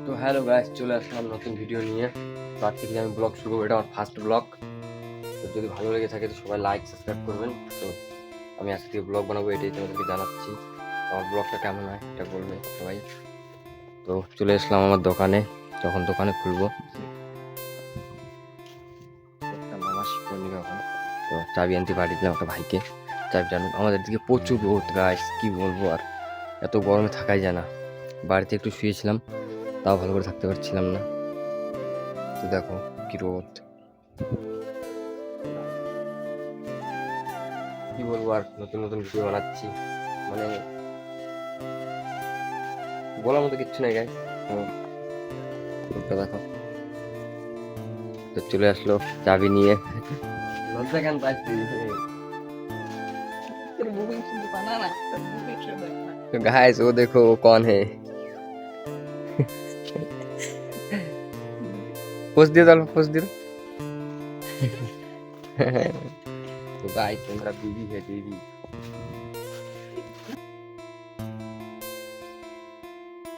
তো hello guys, চলে আসলাম নতুন ভিডিও নিয়ে। তো আজকে থেকে আমি ব্লগ শুরু করবো, এটা আমার ফার্স্ট ব্লগ। তো যদি ভালো লেগে থাকে তো সবাই লাইক সাবস্ক্রাইব করবেন। তো আমি আজকে থেকে ব্লগ বানাবো, এটাই তোমাদেরকে জানাচ্ছি। তো আমার ব্লগটা কেমন হয় এটা বলবে সবাই। তো চলে আসলাম আমার দোকানে, যখন দোকানে খুলবো মামা শিখে নিবে এখন। তো চাবি আনতে পাঠিয়ে দিলাম একটা ভাইকে, চাবি জানুক। আমাদের দিকে প্রচুর রোদ গাইস, কি বলবো আর, এত গরমে থাকাই যায় না। বাড়িতে একটু শুয়েছিলাম, তাও ভালো করে থাকতে পারছিলাম না। তো দেখো কি রোদ, কি বলবো আর, নতুন নতুন ভিডিও বানাচ্ছি, মানে বলার মতো কিচ্ছু নাই গাইস। রোদটা দেখো। তো চলে আসলো চাবি নিয়ে। লজ্জা কেন পাচ্ছি? तो गाइस वो देखो वो कौन है। पोस्ट दिया था, पोस्ट दिया। तो गाइस मेरा बीवी है, बीवी।